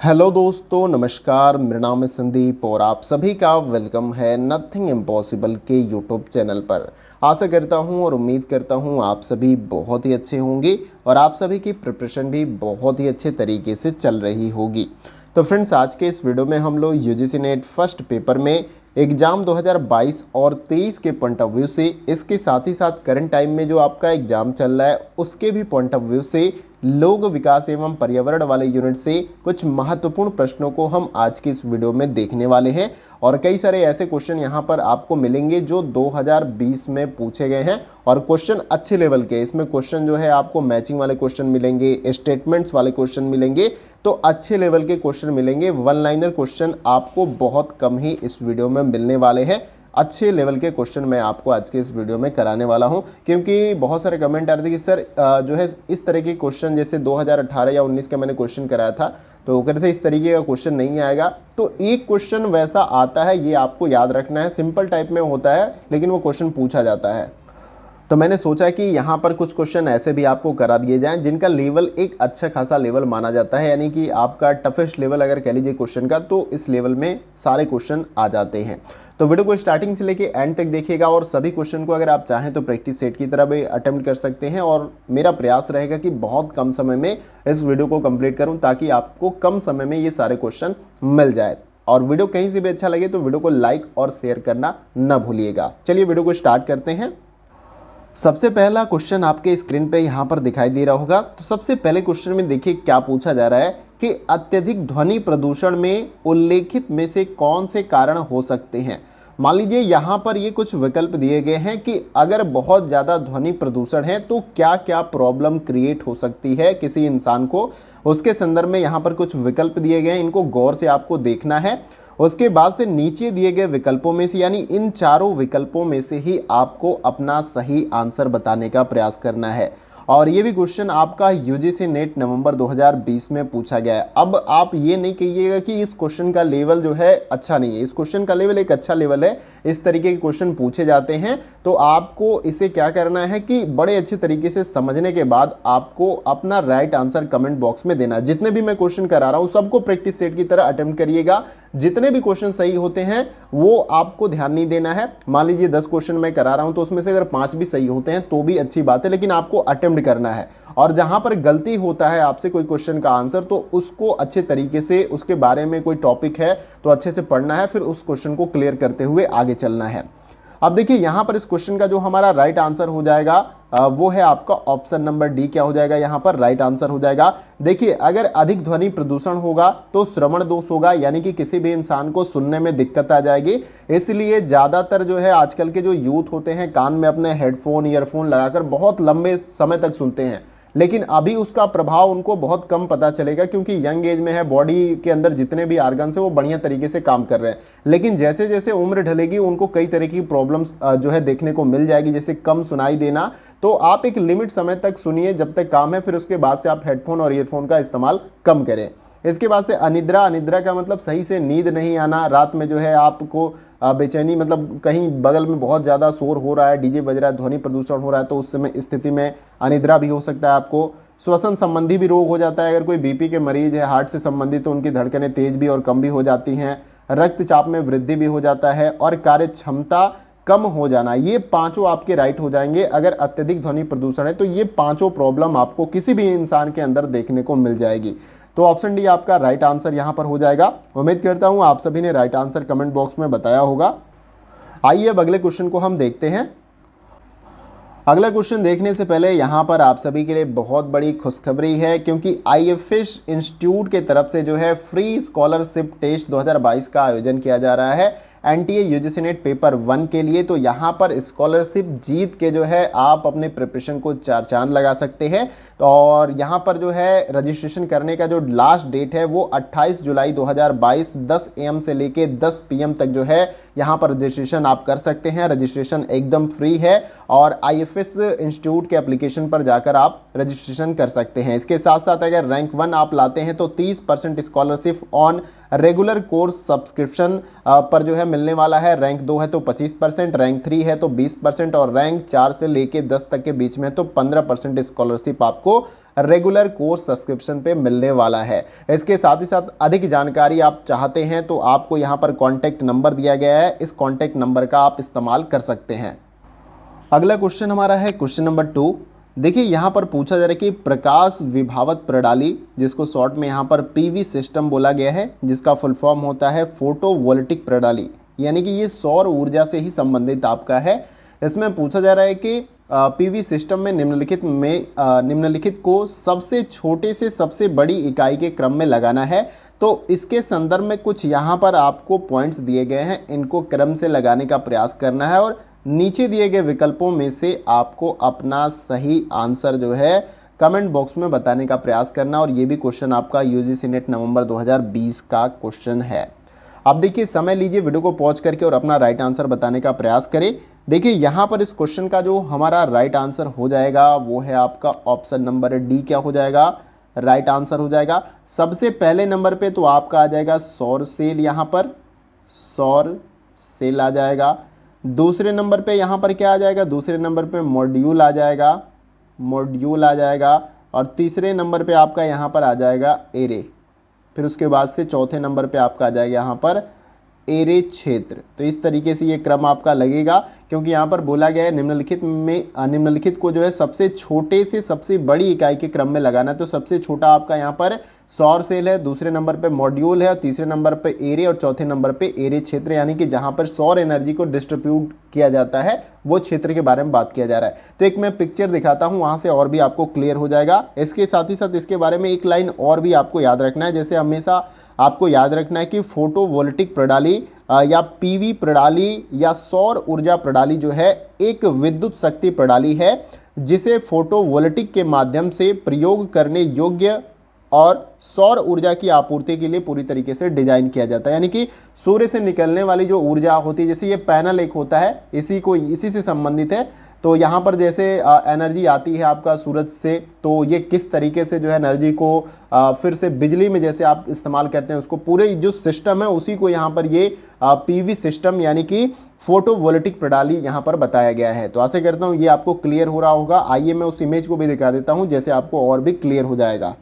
Hello दोस्तों, नमस्कार। मेरा नाम है संदीप और आप सभी का वेलकम है नथिंग इम्पॉसिबल के यूट्यूब चैनल पर। आशा करता हूं और उम्मीद करता हूं आप सभी बहुत ही अच्छे होंगे और आप सभी की प्रिपरेशन भी बहुत ही अच्छे तरीके से चल रही होगी। तो फ्रेंड्स, आज के इस वीडियो में हम लोग यूजीसी नेट फर्स्ट पेपर में एग्ज़ाम 2022 और 23 के पॉइंट ऑफ व्यू से, इसके साथ ही साथ करंट टाइम में जो आपका एग्ज़ाम चल रहा है उसके भी पॉइंट ऑफ व्यू से लोक विकास एवं पर्यावरण वाले यूनिट से कुछ महत्वपूर्ण प्रश्नों को हम आज की इस वीडियो में देखने वाले हैं। और कई सारे ऐसे क्वेश्चन यहाँ पर आपको मिलेंगे जो 2020 में पूछे गए हैं और क्वेश्चन अच्छे लेवल के। इसमें क्वेश्चन जो है आपको मैचिंग वाले क्वेश्चन मिलेंगे, स्टेटमेंट्स वाले क्वेश्चन मिलेंगे, तो अच्छे लेवल के क्वेश्चन मिलेंगे। वन लाइनर क्वेश्चन आपको बहुत कम ही इस वीडियो में मिलने वाले हैं। अच्छे लेवल के क्वेश्चन मैं आपको आज के इस वीडियो में कराने वाला हूं, क्योंकि बहुत सारे कमेंट आ रहे थे कि सर जो है इस तरह के क्वेश्चन जैसे 2018 या 19 का मैंने क्वेश्चन कराया था तो वो कहते थे इस तरीके का क्वेश्चन नहीं आएगा। तो एक क्वेश्चन वैसा आता है, ये आपको याद रखना है। सिंपल टाइप में होता है लेकिन वो क्वेश्चन पूछा जाता है। तो मैंने सोचा कि यहाँ पर कुछ क्वेश्चन ऐसे भी आपको करा दिए जाएं जिनका लेवल एक अच्छा खासा लेवल माना जाता है, यानी कि आपका टफेस्ट लेवल अगर कह लीजिए क्वेश्चन का, तो इस लेवल में सारे क्वेश्चन आ जाते हैं। तो वीडियो को स्टार्टिंग से लेके एंड तक देखिएगा और सभी क्वेश्चन को अगर आप चाहें तो प्रैक्टिस सेट की तरह भी अटेम्प्ट कर सकते हैं। और मेरा प्रयास रहेगा कि बहुत कम समय में इस वीडियो को कंप्लीट करूं ताकि आपको कम समय में ये सारे क्वेश्चन मिल जाए। और वीडियो कहीं से भी अच्छा लगे तो वीडियो को लाइक और शेयर करना न भूलिएगा। चलिए वीडियो को स्टार्ट करते हैं। सबसे पहला क्वेश्चन आपके स्क्रीन पे यहाँ पर दिखाई दे रहा होगा। तो सबसे पहले क्वेश्चन में देखिए क्या पूछा जा रहा है कि अत्यधिक ध्वनि प्रदूषण में उल्लेखित में से कौन से कारण हो सकते हैं। मान लीजिए यहाँ पर ये कुछ विकल्प दिए गए हैं कि अगर बहुत ज़्यादा ध्वनि प्रदूषण है तो क्या क्या प्रॉब्लम क्रिएट हो सकती है किसी इंसान को। उसके संदर्भ में यहाँ पर कुछ विकल्प दिए गए हैं, इनको गौर से आपको देखना है। उसके बाद से नीचे दिए गए विकल्पों में से, यानी इन चारों विकल्पों में से ही आपको अपना सही आंसर बताने का प्रयास करना है। और ये भी क्वेश्चन आपका यूजीसी नेट नवंबर 2020 में पूछा गया है। अब आप ये नहीं कहिएगा कि इस क्वेश्चन का लेवल जो है अच्छा नहीं है। इस क्वेश्चन का लेवल एक अच्छा लेवल है। इस तरीके के क्वेश्चन पूछे जाते हैं तो आपको इसे क्या करना है कि बड़े अच्छे तरीके से समझने के बाद आपको अपना राइट आंसर कमेंट बॉक्स में देना। जितने भी मैं क्वेश्चन करा रहा हूँ सबको प्रैक्टिस सेट की तरह अटेम्प्ट करिएगा। जितने भी क्वेश्चन सही होते हैं वो आपको ध्यान नहीं देना है। मान लीजिए 10 क्वेश्चन मैं करा रहा हूं तो उसमें से अगर 5 भी सही होते हैं तो भी अच्छी बात है, लेकिन आपको अटेम्प्ट करना है। और जहां पर गलती होता है आपसे कोई क्वेश्चन का आंसर, तो उसको अच्छे तरीके से, उसके बारे में कोई टॉपिक है तो अच्छे से पढ़ना है, फिर उस क्वेश्चन को क्लियर करते हुए आगे चलना है। अब देखिए यहाँ पर इस क्वेश्चन का जो हमारा राइट आंसर हो जाएगा वो है आपका ऑप्शन नंबर डी। क्या हो जाएगा यहाँ पर राइट आंसर हो जाएगा। देखिए अगर अधिक ध्वनि प्रदूषण होगा तो श्रवण दोष होगा, यानी कि किसी भी इंसान को सुनने में दिक्कत आ जाएगी। इसलिए ज़्यादातर जो है आजकल के जो यूथ होते हैं कान में अपने हेडफोन ईयरफोन लगाकर बहुत लंबे समय तक सुनते हैं, लेकिन अभी उसका प्रभाव उनको बहुत कम पता चलेगा क्योंकि यंग एज में है, बॉडी के अंदर जितने भी आर्गन्स है वो बढ़िया तरीके से काम कर रहे हैं। लेकिन जैसे जैसे उम्र ढलेगी उनको कई तरह की प्रॉब्लम्स जो है देखने को मिल जाएगी, जैसे कम सुनाई देना। तो आप एक लिमिट समय तक सुनिए जब तक काम है, फिर उसके बाद से आप हेडफोन और ईयरफोन का इस्तेमाल कम करें। इसके बाद से अनिद्रा। अनिद्रा का मतलब सही से नींद नहीं आना, रात में जो है आपको बेचैनी, मतलब कहीं बगल में बहुत ज़्यादा शोर हो रहा है, डीजे बज रहा है, ध्वनि प्रदूषण हो रहा है, तो उस समय स्थिति में अनिद्रा भी हो सकता है आपको। श्वसन संबंधी भी रोग हो जाता है, अगर कोई बीपी के मरीज है, हार्ट से संबंधित, तो उनकी धड़कनें तेज भी और कम भी हो जाती हैं। रक्तचाप में वृद्धि भी हो जाता है और कार्य क्षमता कम हो जाना, ये पांचों आपके राइट हो जाएंगे। अगर अत्यधिक ध्वनि प्रदूषण है तो ये पांचों प्रॉब्लम आपको किसी भी इंसान के अंदर देखने को मिल जाएगी। तो ऑप्शन डी आपका राइट आंसर यहां पर हो जाएगा। उम्मीद करता हूं आप सभी ने राइट आंसर कमेंट बॉक्स में बताया होगा। आइए अब अगले क्वेश्चन को हम देखते हैं। अगला क्वेश्चन देखने से पहले यहाँ पर आप सभी के लिए बहुत बड़ी खुशखबरी है, क्योंकि आईएफएस इंस्टीट्यूट के तरफ से जो है फ्री स्कॉलरशिप टेस्ट 2022 का आयोजन किया जा रहा है एनटीए यूजीसी नेट पेपर 1 के लिए। तो यहाँ पर स्कॉलरशिप जीत के जो है आप अपने प्रिपरेशन को चार चांद लगा सकते हैं। तो और यहाँ पर जो है रजिस्ट्रेशन करने का जो लास्ट डेट है वो 28 जुलाई 2022 10 AM से लेके 10 PM तक जो है यहाँ पर रजिस्ट्रेशन आप कर सकते हैं। रजिस्ट्रेशन एकदम फ्री है और आईएफएस इंस्टीट्यूट के एप्लीकेशन पर जाकर आप रजिस्ट्रेशन कर सकते हैं। इसके साथ साथ अगर रैंक 1 आप लाते हैं तो 30% scholarship on regular course subscription पर जो है मिलने वाला है। रैंक 2 है तो 25%, रैंक 3 है तो 20% और रैंक 4 से लेके 10 तक के बीच में तो 15% स्कॉलरशिप आपको रेगुलर कोर्स सब्सक्रिप्शन पे मिलने वाला है। इसके साथ ही साथ अधिक जानकारी आप चाहते हैं तो आपको यहाँ पर कॉन्टैक्ट नंबर दिया गया है, इस कॉन्टैक्ट नंबर का आप इस्तेमाल कर सकते हैं। अगला क्वेश्चन हमारा है क्वेश्चन नंबर 2। देखिए यहाँ पर पूछा जा रहा है कि प्रकाश विभावत प्रणाली, जिसको शॉर्ट में यहाँ पर पीवी सिस्टम बोला गया है, जिसका फुल फॉर्म होता है फोटोवोल्टिक प्रणाली, यानी कि ये सौर ऊर्जा से ही संबंधित आपका है। इसमें पूछा जा रहा है कि पीवी सिस्टम में निम्नलिखित को सबसे छोटे से सबसे बड़ी इकाई के क्रम में लगाना है। तो इसके संदर्भ में कुछ यहाँ पर आपको पॉइंट्स दिए गए हैं, इनको क्रम से लगाने का प्रयास करना है और नीचे दिए गए विकल्पों में से आपको अपना सही आंसर जो है कमेंट बॉक्स में बताने का प्रयास करना। और ये भी क्वेश्चन आपका यूजीसी नेट नवंबर 2020 का क्वेश्चन है। अब देखिए समय लीजिए, वीडियो को पॉज करके और अपना राइट आंसर बताने का प्रयास करें। देखिए यहाँ पर इस क्वेश्चन का जो हमारा राइट आंसर हो जाएगा वो है आपका ऑप्शन नंबर डी। क्या हो जाएगा? राइट आंसर हो जाएगा। सबसे पहले नंबर पे तो आपका आ जाएगा सौर सेल, यहाँ पर सौर सेल आ जाएगा। दूसरे नंबर पे यहाँ पर क्या आ जाएगा? दूसरे नंबर पे मॉड्यूल आ जाएगा, मॉड्यूल आ जाएगा। और तीसरे नंबर पे आपका यहाँ पर आ जाएगा एरे। फिर उसके बाद से चौथे नंबर पे आपका आ जाएगा यहाँ पर एरे क्षेत्र। तो इस तरीके से ये क्रम आपका लगेगा, क्योंकि यहाँ पर बोला गया है निम्नलिखित को जो है सबसे छोटे से सबसे बड़ी इकाई के क्रम में लगाना है। तो सबसे छोटा आपका यहाँ पर सौर सेल है, दूसरे नंबर पे मॉड्यूल है, और तीसरे नंबर पे एरे, और चौथे नंबर पे एरे क्षेत्र, यानी कि जहाँ पर सौर एनर्जी को डिस्ट्रीब्यूट किया जाता है वो क्षेत्र के बारे में बात किया जा रहा है। तो एक मैं पिक्चर दिखाता हूँ, वहाँ से और भी आपको क्लियर हो जाएगा। इसके साथ ही साथ इसके बारे में एक लाइन और भी आपको याद रखना है। जैसे हमेशा आपको याद रखना है कि फोटोवोल्टिक प्रणाली या पीवी प्रणाली या सौर ऊर्जा प्रणाली जो है एक विद्युत शक्ति प्रणाली है, जिसे फोटोवोल्टिक के माध्यम से प्रयोग करने योग्य और सौर ऊर्जा की आपूर्ति के लिए पूरी तरीके से डिजाइन किया जाता है। यानी कि सूर्य से निकलने वाली जो ऊर्जा होती है, जैसे ये पैनल एक होता है, इसी से संबंधित है। तो यहाँ पर जैसे एनर्जी आती है आपका सूरज से, तो ये किस तरीके से जो है एनर्जी को फिर से बिजली में जैसे आप इस्तेमाल करते हैं, उसको पूरे जो सिस्टम है उसी को यहाँ पर ये पीवी सिस्टम यानी कि फोटोवोल्टिक प्रणाली यहाँ पर बताया गया है। तो आशा करता हूँ ये आपको क्लियर हो रहा होगा। आइए मैं उस इमेज को भी दिखा देता हूँ, जैसे आपको और भी क्लियर हो जाएगा।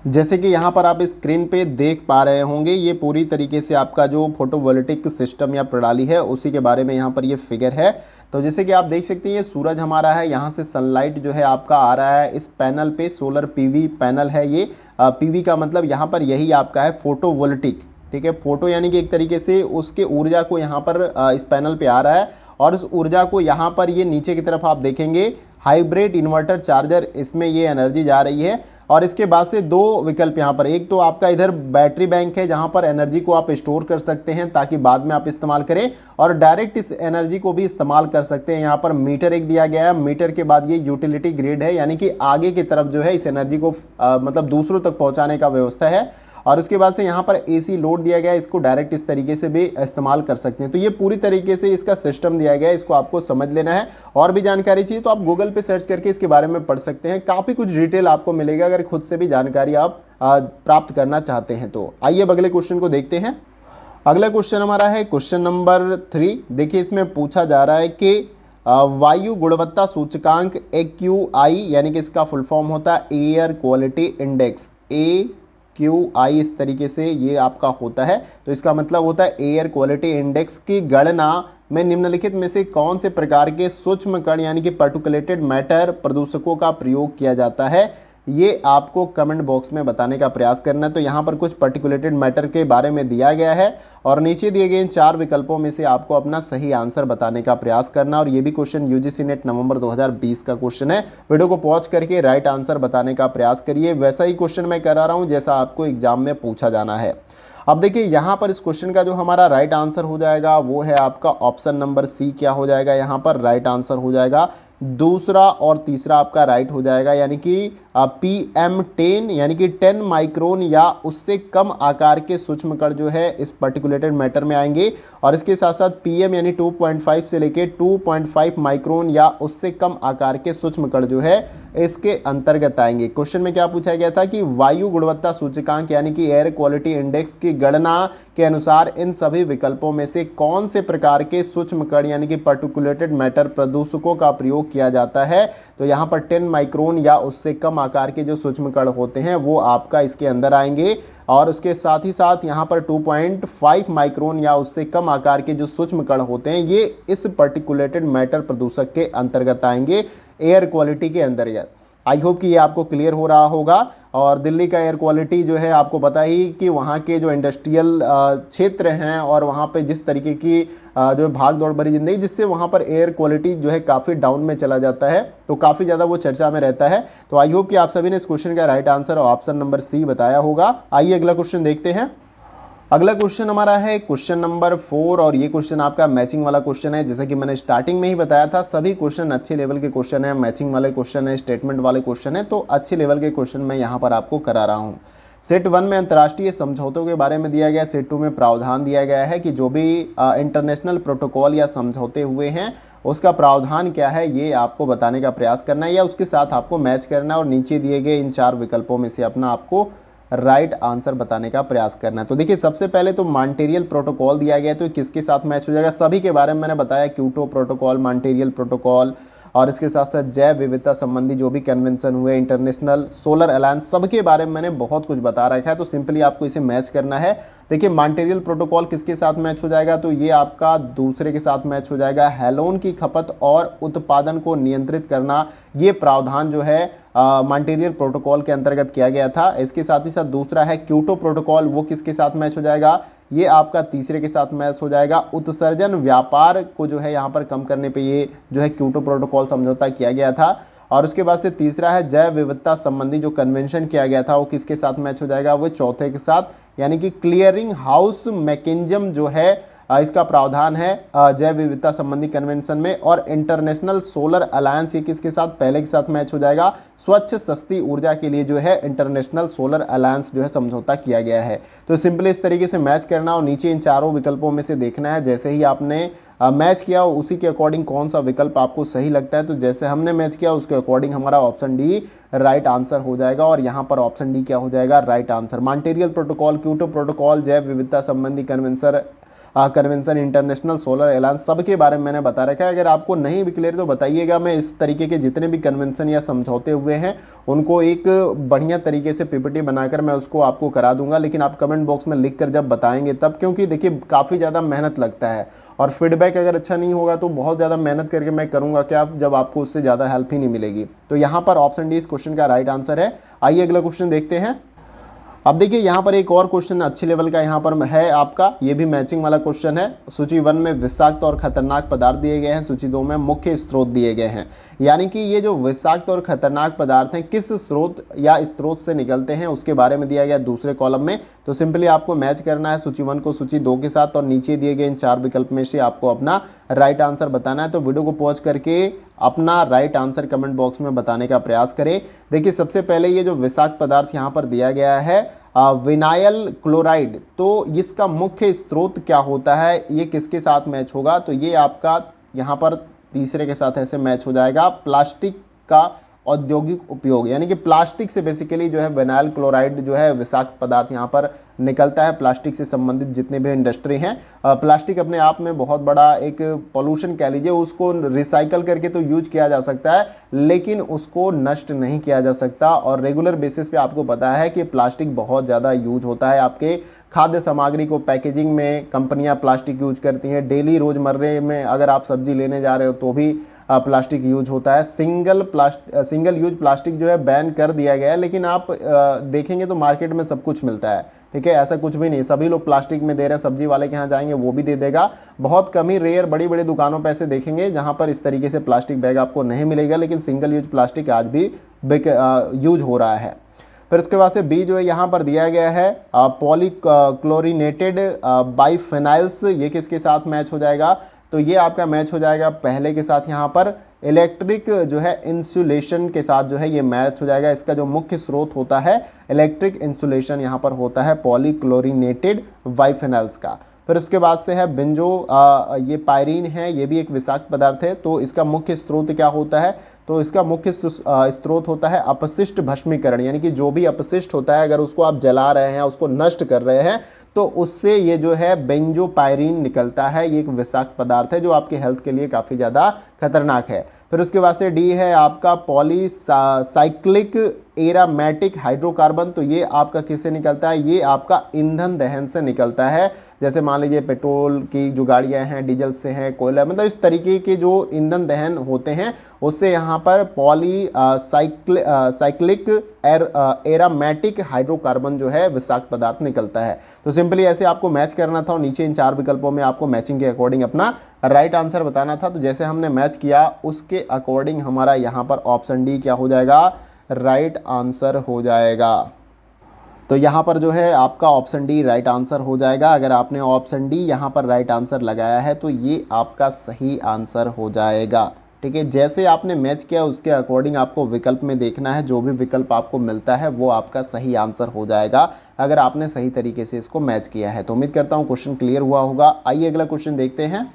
जैसे कि यहाँ पर आप स्क्रीन पे देख पा रहे होंगे, ये पूरी तरीके से आपका जो फोटोवोल्टिक सिस्टम या प्रणाली है उसी के बारे में यहाँ पर ये फिगर है। तो जैसे कि आप देख सकते हैं ये सूरज हमारा है, यहाँ से सनलाइट जो है आपका आ रहा है इस पैनल पे, सोलर पीवी पैनल है ये। पीवी का मतलब यहाँ पर यही आपका है फोटोवोल्टिक, ठीक है। फोटो यानी कि एक तरीके से उसके ऊर्जा को यहाँ पर इस पैनल पे आ रहा है, और उस ऊर्जा को यहाँ पर ये नीचे की तरफ आप देखेंगे हाइब्रिड इन्वर्टर चार्जर, इसमें ये एनर्जी जा रही है। और इसके बाद से दो विकल्प यहाँ पर, एक तो आपका इधर बैटरी बैंक है जहाँ पर एनर्जी को आप स्टोर कर सकते हैं ताकि बाद में आप इस्तेमाल करें, और डायरेक्ट इस एनर्जी को भी इस्तेमाल कर सकते हैं। यहाँ पर मीटर एक दिया गया है, मीटर के बाद ये यूटिलिटी ग्रिड है, यानी कि आगे की तरफ जो है इस एनर्जी को मतलब दूसरों तक पहुँचाने का व्यवस्था है। और उसके बाद से यहाँ पर एसी लोड दिया गया है, इसको डायरेक्ट इस तरीके से भी इस्तेमाल कर सकते हैं। तो ये पूरी तरीके से इसका सिस्टम दिया गया है, इसको आपको समझ लेना है। और भी जानकारी चाहिए तो आप गूगल पे सर्च करके इसके बारे में पढ़ सकते हैं, काफ़ी कुछ डिटेल आपको मिलेगा अगर खुद से भी जानकारी आप प्राप्त करना चाहते हैं। तो आइए अब अगले क्वेश्चन को देखते हैं। अगला क्वेश्चन हमारा है क्वेश्चन नंबर 3। देखिए इसमें पूछा जा रहा है कि वायु गुणवत्ता सूचकांक AQI, यानी कि इसका फुल फॉर्म होता है एयर क्वालिटी इंडेक्स, AQI इस तरीके से ये आपका होता है। तो इसका मतलब होता है एयर क्वालिटी इंडेक्स की गणना में निम्नलिखित में से कौन से प्रकार के सूक्ष्म कण यानी कि पार्टिकुलेटेड मैटर प्रदूषकों का प्रयोग किया जाता है, ये आपको कमेंट बॉक्स में बताने का प्रयास करना है। तो यहाँ पर कुछ पार्टिकुलेटेड मैटर के बारे में दिया गया है, और नीचे दिए गए इन 4 विकल्पों में से आपको अपना सही आंसर बताने का प्रयास करना। और ये भी क्वेश्चन यूजीसी नेट नवंबर 2020 का क्वेश्चन है। वीडियो को पॉज करके राइट आंसर बताने का प्रयास करिए, वैसा ही क्वेश्चन मैं करा रहा हूँ जैसा आपको एग्जाम में पूछा जाना है। अब देखिए यहाँ पर इस क्वेश्चन का जो हमारा राइट आंसर हो जाएगा वो है आपका ऑप्शन नंबर सी। क्या हो जाएगा? यहाँ पर राइट आंसर हो जाएगा दूसरा और तीसरा आपका राइट हो जाएगा, यानी कि PM10 यानी कि 10 माइक्रोन या उससे कम आकार के सूक्ष्म कण जो है इस पार्टिकुलेटेड मैटर में आएंगे। और इसके साथ साथ PM यानी 2.5 से लेके 2.5 माइक्रोन या उससे कम आकार के सूक्ष्म कण जो है इसके अंतर्गत आएंगे। क्वेश्चन में क्या पूछा गया था कि वायु गुणवत्ता सूचकांक यानी कि एयर क्वालिटी इंडेक्स की गणना के अनुसार इन सभी विकल्पों में से कौन से प्रकार के सूक्ष्म कण यानी कि पार्टिकुलेटेड मैटर प्रदूषकों का प्रयोग उपयोग किया जाता है। तो यहाँ पर 10 माइक्रोन या उससे कम आकार के जो सूक्ष्म कण होते हैं वो आपका इसके अंदर आएंगे, और उसके साथ ही साथ यहाँ पर 2.5 माइक्रोन या उससे कम आकार के जो सूक्ष्म कण होते हैं ये इस पर्टिकुलेटेड मैटर प्रदूषक के अंतर्गत आएंगे, एयर क्वालिटी के अंतर्गत। आई होप कि ये आपको क्लियर हो रहा होगा। और दिल्ली का एयर क्वालिटी जो है आपको पता ही कि वहाँ के जो इंडस्ट्रियल क्षेत्र हैं और वहाँ पे जिस तरीके की जो भाग दौड़ भरी जिंदगी, जिससे वहाँ पर एयर क्वालिटी जो है काफ़ी डाउन में चला जाता है, तो काफ़ी ज़्यादा वो चर्चा में रहता है। तो आई होप कि आप सभी ने इस क्वेश्चन का right answer option number C बताया होगा। आइए अगला क्वेश्चन देखते हैं। अगला क्वेश्चन हमारा है क्वेश्चन नंबर 4, और ये क्वेश्चन आपका मैचिंग वाला क्वेश्चन है। जैसा कि मैंने स्टार्टिंग में ही बताया था, सभी क्वेश्चन अच्छे लेवल के क्वेश्चन है, मैचिंग वाले क्वेश्चन है, स्टेटमेंट वाले क्वेश्चन है, तो अच्छे लेवल के क्वेश्चन मैं यहाँ पर आपको करा रहा हूँ। सेट 1 में अंतर्राष्ट्रीय समझौतों के बारे में दिया गया, सेट 2 में प्रावधान दिया गया है कि जो भी इंटरनेशनल प्रोटोकॉल या समझौते हुए हैं उसका प्रावधान क्या है ये आपको बताने का प्रयास करना है, या उसके साथ आपको मैच करना है, और नीचे दिए गए इन 4 विकल्पों में से अपना आपको राइट आंसर बताने का प्रयास करना है। तो देखिए सबसे पहले तो मॉन्ट्रियल प्रोटोकॉल दिया गया है, तो किसके साथ मैच हो जाएगा, सभी के बारे में मैंने बताया, क्योटो प्रोटोकॉल, मॉन्ट्रियल प्रोटोकॉल, और इसके साथ साथ जैव विविधता संबंधी जो भी कन्वेंशन हुए, इंटरनेशनल सोलर अलायंस, सबके बारे में मैंने बहुत कुछ बता रखा है। तो सिंपली आपको इसे मैच करना है। देखिए मॉन्ट्रियल प्रोटोकॉल किसके साथ मैच हो जाएगा, तो ये आपका दूसरे के साथ मैच हो जाएगा, हैलोन की खपत और उत्पादन को नियंत्रित करना, ये प्रावधान जो है मॉन्ट्रियल प्रोटोकॉल के अंतर्गत किया गया था। इसके साथ ही साथ दूसरा है क्योटो प्रोटोकॉल, वो किसके साथ मैच हो जाएगा, ये आपका तीसरे के साथ मैच हो जाएगा। उत्सर्जन व्यापार को जो है यहाँ पर कम करने पे ये जो है क्योटो प्रोटोकॉल समझौता किया गया था। और उसके बाद से तीसरा है जैव विविधता संबंधी जो कन्वेंशन किया गया था वो किसके साथ मैच हो जाएगा, वो चौथे के साथ, यानी कि क्लियरिंग हाउस मैकेनिज्म जो है इसका प्रावधान है जैव विविधता संबंधी कन्वेंशन में। और इंटरनेशनल सोलर अलायंस ये किसके साथ, पहले के साथ मैच हो जाएगा, स्वच्छ सस्ती ऊर्जा के लिए जो है इंटरनेशनल सोलर अलायंस जो है समझौता किया गया है। तो सिंपली इस तरीके से मैच करना और नीचे इन चारों विकल्पों में से देखना है, जैसे ही आपने मैच किया उसी के अकॉर्डिंग कौन सा विकल्प आपको सही लगता है। तो जैसे हमने मैच किया उसके अकॉर्डिंग हमारा ऑप्शन डी राइट आंसर हो जाएगा, और यहाँ पर ऑप्शन डी क्या हो जाएगा, right answer. Montreal protocol, Kyoto protocol, जैव विविधता संबंधी कन्वेंशन, इंटरनेशनल सोलर अलायंस, सबके बारे में मैंने बता रखा है। अगर आपको नहीं भी क्लियर तो बताइएगा, मैं इस तरीके के जितने भी कन्वेंशन या समझौते हुए हैं उनको एक बढ़िया तरीके से पीपीटी बनाकर मैं उसको आपको करा दूंगा, लेकिन आप कमेंट बॉक्स में लिख कर जब बताएंगे तब, क्योंकि देखिए काफ़ी ज़्यादा मेहनत लगता है, और फीडबैक अगर अच्छा नहीं होगा तो बहुत ज़्यादा मेहनत करके मैं करूँगा क्या, जब आपको उससे ज़्यादा हेल्प ही नहीं मिलेगी। तो यहाँ पर ऑप्शन डी इस क्वेश्चन का राइट आंसर है। आइए अगला क्वेश्चन देखते हैं। अब देखिए यहाँ पर एक और क्वेश्चन अच्छे लेवल का यहाँ पर है आपका, ये भी मैचिंग वाला क्वेश्चन है। सूची 1 में विषाक्त और खतरनाक पदार्थ दिए गए हैं, सूची 2 में मुख्य स्रोत दिए गए हैं। यानी कि ये जो विषाक्त और खतरनाक पदार्थ हैं किस स्रोत या स्रोत से निकलते हैं उसके बारे में दिया गया दूसरे कॉलम में। तो सिंपली आपको मैच करना है सूची 1 को सूची 2 के साथ, और नीचे दिए गए इन 4 विकल्प में से आपको अपना राइट आंसर बताना है। तो वीडियो को पॉज करके अपना राइट आंसर कमेंट बॉक्स में बताने का प्रयास करें। देखिए सबसे पहले ये जो विषाक्त पदार्थ यहाँ पर दिया गया है विनाइल क्लोराइड, तो इसका मुख्य स्रोत क्या होता है, ये किसके साथ मैच होगा, तो ये आपका यहाँ पर तीसरे के साथ ऐसे मैच हो जाएगा, प्लास्टिक का औद्योगिक उपयोग, यानी कि प्लास्टिक से बेसिकली जो है विनाइल क्लोराइड जो है विषाक्त पदार्थ यहाँ पर निकलता है। प्लास्टिक से संबंधित जितने भी इंडस्ट्री हैं, प्लास्टिक अपने आप में बहुत बड़ा एक पोल्यूशन कह लीजिए, उसको रिसाइकल करके तो यूज किया जा सकता है लेकिन उसको नष्ट नहीं किया जा सकता। और रेगुलर बेसिस पे आपको पता है कि प्लास्टिक बहुत ज़्यादा यूज होता है, आपके खाद्य सामग्री को पैकेजिंग में कंपनियां प्लास्टिक यूज करती हैं, डेली रोज़मर्रे में अगर आप सब्जी लेने जा रहे हो तो भी प्लास्टिक यूज होता है। सिंगल यूज प्लास्टिक जो है बैन कर दिया गया है, लेकिन आप देखेंगे तो मार्केट में सब कुछ मिलता है, ठीक है, ऐसा कुछ भी नहीं, सभी लोग प्लास्टिक में दे रहे हैं। सब्जी वाले के यहाँ जाएंगे वो भी दे देगा, बहुत कम ही रेयर बड़ी बड़ी दुकानों पे ऐसे देखेंगे जहाँ पर इस तरीके से प्लास्टिक बैग आपको नहीं मिलेगा, लेकिन सिंगल यूज प्लास्टिक आज भी यूज हो रहा है। फिर उसके बाद से बी जो है यहाँ पर दिया गया है पॉलीक्लोरिनेटेड बाइफेनाइल्स, ये किसके साथ मैच हो जाएगा, तो ये आपका मैच हो जाएगा पहले के साथ, यहाँ पर इलेक्ट्रिक जो है इंसुलेशन के साथ जो है ये मैच हो जाएगा। इसका जो मुख्य स्रोत होता है इलेक्ट्रिक इंसुलेशन यहाँ पर होता है पॉलीक्लोरिनेटेड बाइफेनाइल्स का। फिर उसके बाद से है बेंजो, ये पायरीन है, ये भी एक विषाक्त पदार्थ है, तो इसका मुख्य स्रोत क्या होता है, तो इसका मुख्य स्रोत होता है अपशिष्ट भस्मीकरण, यानी कि जो भी अपशिष्ट होता है अगर उसको आप जला रहे हैं, उसको नष्ट कर रहे हैं, तो उससे ये जो है बेंजोपायरीन निकलता है। ये एक विषाक्त पदार्थ है जो आपके हेल्थ के लिए काफ़ी ज़्यादा खतरनाक है। फिर उसके बाद से डी है आपका पॉलीसाइक्लिक एरामेटिक हाइड्रोकार्बन। तो ये आपका किससे निकलता है? ये आपका ईंधन दहन से निकलता है। जैसे मान लीजिए पेट्रोल की जो गाड़ियां हैं, डीजल से हैं, कोयला, मतलब इस तरीके के जो ईंधन दहन होते हैं उससे यहाँ पर साइक्लिक एरामेटिक हाइड्रोकार्बन जो है विषाक्त पदार्थ निकलता है। तो सिंपली ऐसे आपको मैच करना था और नीचे इन 4 विकल्पों में आपको मैचिंग के अकॉर्डिंग अपना राइट आंसर बताना था। तो जैसे हमने मैच किया उसके अकॉर्डिंग हमारा यहाँ पर ऑप्शन डी क्या हो जाएगा? राइट आंसर हो जाएगा। तो यहाँ पर जो है आपका ऑप्शन डी राइट आंसर हो जाएगा। अगर आपने ऑप्शन डी यहाँ पर राइट आंसर लगाया है तो ये आपका सही आंसर हो जाएगा। ठीक है, जैसे आपने मैच किया उसके अकॉर्डिंग आपको विकल्प में देखना है, जो भी विकल्प आपको मिलता है वो आपका सही आंसर हो जाएगा अगर आपने सही तरीके से इसको मैच किया है। तो उम्मीद करता हूँ क्वेश्चन क्लियर हुआ होगा। आइए अगला क्वेश्चन देखते हैं।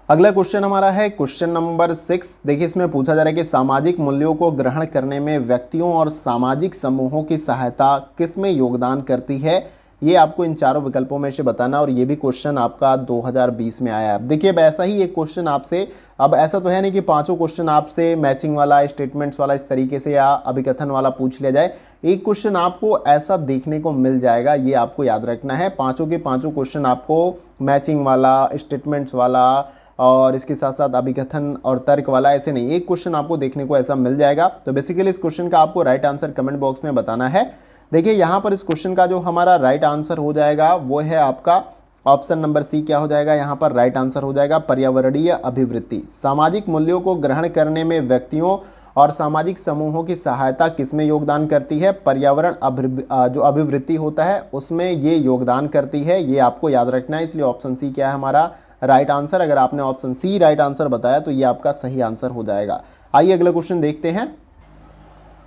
अगला क्वेश्चन हमारा है क्वेश्चन नंबर 6। देखिए इसमें पूछा जा रहा है कि सामाजिक मूल्यों को ग्रहण करने में व्यक्तियों और सामाजिक समूहों की सहायता किसमें योगदान करती है? ये आपको इन 4 विकल्पों में से बताना, और ये भी क्वेश्चन आपका 2020 में आया है। देखिए अब ऐसा ही एक क्वेश्चन आपसे, अब ऐसा तो है नहीं कि 5 क्वेश्चन आपसे मैचिंग वाला, स्टेटमेंट्स वाला इस तरीके से या अभिकथन वाला पूछ लिया जाए। एक क्वेश्चन आपको ऐसा देखने को मिल जाएगा, ये आपको याद रखना है। 5 के 5 क्वेश्चन आपको मैचिंग वाला, स्टेटमेंट्स वाला और इसके साथ साथ अभिकथन और तर्क वाला ऐसे नहीं, एक क्वेश्चन आपको देखने को ऐसा मिल जाएगा। तो बेसिकली इस क्वेश्चन का आपको राइट आंसर कमेंट बॉक्स में बताना है। देखिए यहाँ पर इस क्वेश्चन का जो हमारा राइट आंसर हो जाएगा वो है आपका ऑप्शन नंबर सी। क्या हो जाएगा यहाँ पर? राइट आंसर हो जाएगा पर्यावरणीय अभिवृत्ति। सामाजिक मूल्यों को ग्रहण करने में व्यक्तियों और सामाजिक समूहों की सहायता किसमें योगदान करती है? पर्यावरण जो अभिवृत्ति होता है उसमें ये योगदान करती है। ये आपको याद रखना है, इसलिए ऑप्शन सी क्या है हमारा राइट आंसर। अगर आपने ऑप्शन सी राइट आंसर बताया तो ये आपका सही आंसर हो जाएगा। आइए अगला क्वेश्चन देखते हैं।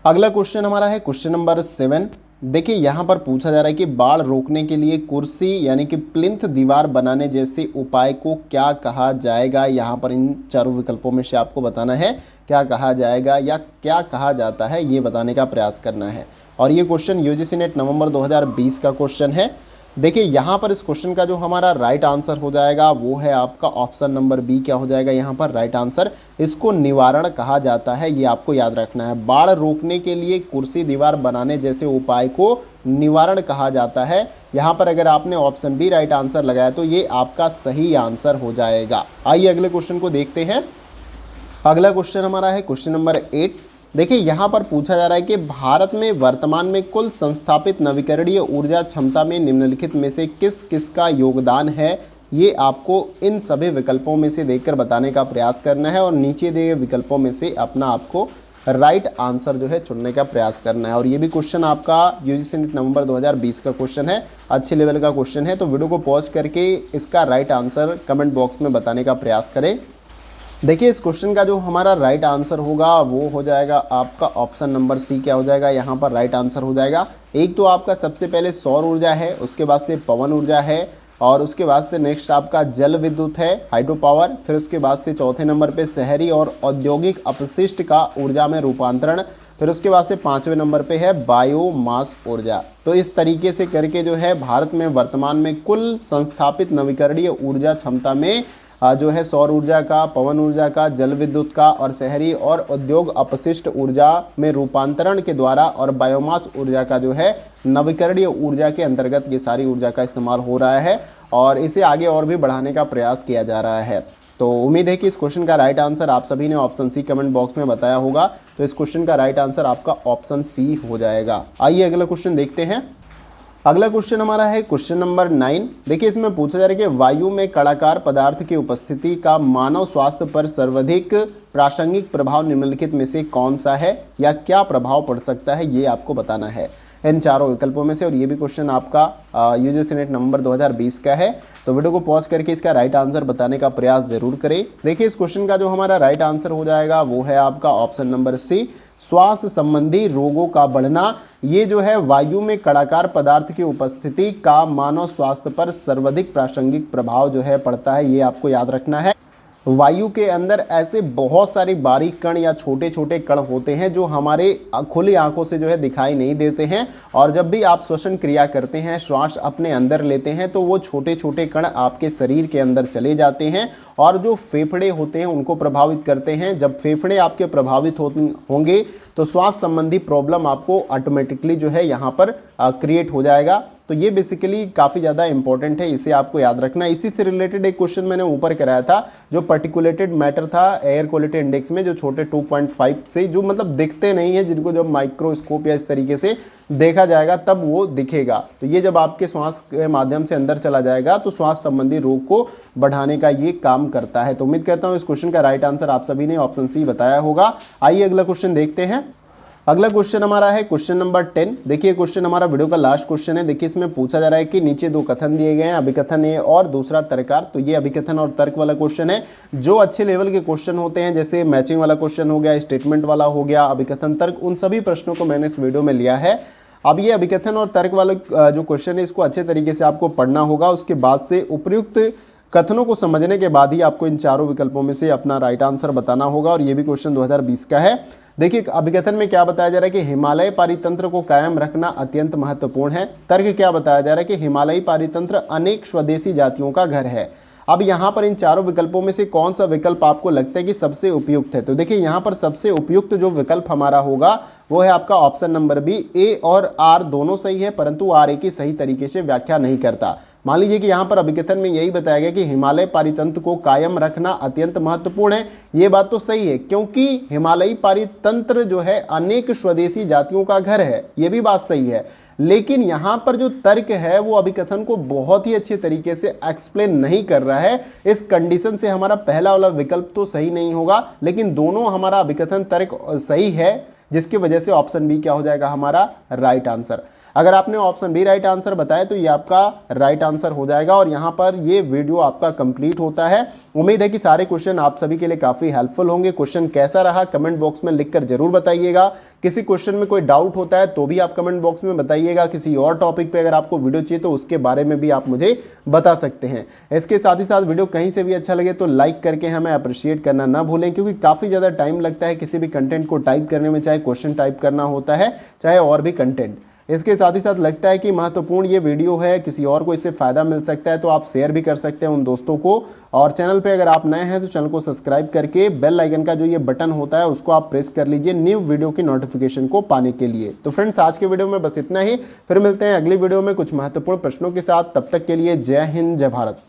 अगला क्वेश्चन हमारा है क्वेश्चन नंबर 7। देखिए यहाँ पर पूछा जा रहा है कि बाढ़ रोकने के लिए कुर्सी यानी कि प्लिंथ दीवार बनाने जैसे उपाय को क्या कहा जाएगा? यहाँ पर इन 4 विकल्पों में से आपको बताना है क्या कहा जाएगा या क्या कहा जाता है, ये बताने का प्रयास करना है। और ये क्वेश्चन यूजीसी नेट नवंबर 2020 का क्वेश्चन है। देखिए यहाँ पर इस क्वेश्चन का जो हमारा राइट आंसर हो जाएगा वो है आपका ऑप्शन नंबर बी। क्या हो जाएगा यहाँ पर राइट आंसर? इसको निवारण कहा जाता है, ये आपको याद रखना है। बाढ़ रोकने के लिए कुर्सी दीवार बनाने जैसे उपाय को निवारण कहा जाता है। यहाँ पर अगर आपने ऑप्शन बी राइट आंसर लगाया तो ये आपका सही आंसर हो जाएगा। आइए अगले क्वेश्चन को देखते हैं। अगला क्वेश्चन हमारा है क्वेश्चन नंबर 8। देखिए यहाँ पर पूछा जा रहा है कि भारत में वर्तमान में कुल संस्थापित नवीकरणीय ऊर्जा क्षमता में निम्नलिखित में से किस किस का योगदान है? ये आपको इन सभी विकल्पों में से देखकर बताने का प्रयास करना है और नीचे दिए गए विकल्पों में से अपना आपको राइट आंसर जो है चुनने का प्रयास करना है। और ये भी क्वेश्चन आपका यूजीसी नेट नवंबर 2020 का क्वेश्चन है, अच्छे लेवल का क्वेश्चन है। तो वीडियो को पॉज करके इसका राइट आंसर कमेंट बॉक्स में बताने का प्रयास करें। देखिए इस क्वेश्चन का जो हमारा राइट आंसर होगा वो हो जाएगा आपका ऑप्शन नंबर सी। क्या हो जाएगा यहाँ पर राइट आंसर हो जाएगा? एक तो आपका सबसे पहले सौर ऊर्जा है, उसके बाद से पवन ऊर्जा है, और उसके बाद से नेक्स्ट आपका जल विद्युत है, हाइड्रो पावर। फिर उसके बाद से चौथे नंबर पे शहरी और औद्योगिक अपशिष्ट का ऊर्जा में रूपांतरण। फिर उसके बाद से 5वें नंबर पे है बायोमास ऊर्जा। तो इस तरीके से करके जो है भारत में वर्तमान में कुल संस्थापित नवीकरणीय ऊर्जा क्षमता में जो है सौर ऊर्जा का, पवन ऊर्जा का, जल विद्युत का और शहरी और उद्योग अपशिष्ट ऊर्जा में रूपांतरण के द्वारा और बायोमास ऊर्जा का जो है नवीकरणीय ऊर्जा के अंतर्गत ये सारी ऊर्जा का इस्तेमाल हो रहा है और इसे आगे और भी बढ़ाने का प्रयास किया जा रहा है। तो उम्मीद है कि इस क्वेश्चन का राइट आंसर आप सभी ने ऑप्शन सी कमेंट बॉक्स में बताया होगा। तो इस क्वेश्चन का राइट आंसर आपका ऑप्शन सी हो जाएगा। आइए अगला क्वेश्चन देखते हैं। अगला क्वेश्चन हमारा है क्वेश्चन नंबर 9। देखिए इसमें पूछा जा रहा है कि वायु में कणाकार पदार्थ की उपस्थिति का मानव स्वास्थ्य पर सर्वाधिक प्रासंगिक प्रभाव निम्नलिखित में से कौन सा है या क्या प्रभाव पड़ सकता है, ये आपको बताना है इन 4 विकल्पों में से। और ये भी क्वेश्चन आपका यूजीसी नेट नवंबर 2020 का है। तो वीडियो को पॉज करके इसका राइट आंसर बताने का प्रयास जरूर करें। देखिए इस क्वेश्चन का जो हमारा राइट आंसर हो जाएगा वो है आपका ऑप्शन नंबर सी। श्वास संबंधी रोगों का बढ़ना, ये जो है वायु में कणाकार पदार्थ की उपस्थिति का मानव स्वास्थ्य पर सर्वाधिक प्रासंगिक प्रभाव जो है पड़ता है, ये आपको याद रखना है। वायु के अंदर ऐसे बहुत सारे बारीक कण या छोटे छोटे कण होते हैं जो हमारे खुली आंखों से जो है दिखाई नहीं देते हैं, और जब भी आप श्वसन क्रिया करते हैं, श्वास अपने अंदर लेते हैं, तो वो छोटे छोटे कण आपके शरीर के अंदर चले जाते हैं और जो फेफड़े होते हैं उनको प्रभावित करते हैं। जब फेफड़े आपके प्रभावित होंगे तो श्वास संबंधी प्रॉब्लम आपको ऑटोमेटिकली जो है यहाँ पर क्रिएट हो जाएगा। तो ये बेसिकली काफ़ी ज़्यादा इंपॉर्टेंट है, इसे आपको याद रखना। इसी से रिलेटेड एक क्वेश्चन मैंने ऊपर कराया था, जो पर्टिकुलेटेड मैटर था एयर क्वालिटी इंडेक्स में, जो छोटे 2.5 से जो मतलब दिखते नहीं है, जिनको जब माइक्रोस्कोप या इस तरीके से देखा जाएगा तब वो दिखेगा। तो ये जब आपके श्वास के माध्यम से अंदर चला जाएगा तो श्वास संबंधी रोग को बढ़ाने का ये काम करता है। तो उम्मीद करता हूँ इस क्वेश्चन का राइट आंसर आप सभी ने ऑप्शन सी बताया होगा। आइए अगला क्वेश्चन देखते हैं। अगला क्वेश्चन हमारा है क्वेश्चन नंबर 10। देखिए क्वेश्चन हमारा वीडियो का लास्ट क्वेश्चन है। देखिए इसमें पूछा जा रहा है कि नीचे दो कथन दिए गए हैं, अभिकथन ए और दूसरा तर्कार। तो ये अभिकथन और तर्क वाला क्वेश्चन है। जो अच्छे लेवल के क्वेश्चन होते हैं, जैसे मैचिंग वाला क्वेश्चन हो गया, स्टेटमेंट वाला हो गया, अभिकथन तर्क, उन सभी प्रश्नों को मैंने इस वीडियो में लिया है। अब ये अभिकथन और तर्क वाला जो क्वेश्चन है, इसको अच्छे तरीके से आपको पढ़ना होगा। उसके बाद से उपयुक्त कथनों को समझने के बाद ही आपको इन चारों विकल्पों में से अपना राइट आंसर बताना होगा। और ये भी क्वेश्चन 2020 का है। देखिए अभिकथन में क्या बताया जा रहा है कि हिमालय पारितंत्र को कायम रखना अत्यंत महत्वपूर्ण है। तर्क क्या बताया जा रहा है कि हिमालयी पारितंत्र अनेक स्वदेशी जातियों का घर है। अब यहाँ पर इन चारों विकल्पों में से कौन सा विकल्प आपको लगता है कि सबसे उपयुक्त है? तो देखिए यहाँ पर सबसे उपयुक्त जो विकल्प हमारा होगा वो है आपका ऑप्शन नंबर बी। ए और आर दोनों सही है, परंतु आर ए की सही तरीके से व्याख्या नहीं करता। मान लीजिए कि यहाँ पर अभिकथन में यही बताया गया कि हिमालय पारितंत्र को कायम रखना अत्यंत महत्वपूर्ण है। ये बात तो सही है, क्योंकि हिमालयी पारितंत्र जो है अनेक स्वदेशी जातियों का घर है, ये भी बात सही है। लेकिन यहाँ पर जो तर्क है वो अभिकथन को बहुत ही अच्छे तरीके से एक्सप्लेन नहीं कर रहा है। इस कंडीशन से हमारा पहला वाला विकल्प तो सही नहीं होगा, लेकिन दोनों हमारा अभिकथन तर्क सही है, जिसकी वजह से ऑप्शन बी क्या हो जाएगा हमारा राइट आंसर। अगर आपने ऑप्शन बी राइट आंसर बताया तो ये आपका राइट आंसर हो जाएगा और यहाँ पर ये वीडियो आपका कंप्लीट होता है। उम्मीद है कि सारे क्वेश्चन आप सभी के लिए काफ़ी हेल्पफुल होंगे। क्वेश्चन कैसा रहा कमेंट बॉक्स में लिखकर जरूर बताइएगा। किसी क्वेश्चन में कोई डाउट होता है तो भी आप कमेंट बॉक्स में बताइएगा। किसी और टॉपिक पे अगर आपको वीडियो चाहिए तो उसके बारे में भी आप मुझे बता सकते हैं। इसके साथ ही साथ वीडियो कहीं से भी अच्छा लगे तो लाइक करके हमें अप्रिशिएट करना ना भूलें, क्योंकि काफ़ी ज़्यादा टाइम लगता है किसी भी कंटेंट को टाइप करने में, चाहे क्वेश्चन टाइप करना होता है चाहे और भी कंटेंट। इसके साथ ही साथ लगता है कि महत्वपूर्ण ये वीडियो है, किसी और को इससे फ़ायदा मिल सकता है, तो आप शेयर भी कर सकते हैं उन दोस्तों को। और चैनल पे अगर आप नए हैं तो चैनल को सब्सक्राइब करके बेल आइकन का जो ये बटन होता है उसको आप प्रेस कर लीजिए न्यू वीडियो की नोटिफिकेशन को पाने के लिए। तो फ्रेंड्स आज के वीडियो में बस इतना ही, फिर मिलते हैं अगली वीडियो में कुछ महत्वपूर्ण प्रश्नों के साथ। तब तक के लिए जय हिंद, जय भारत।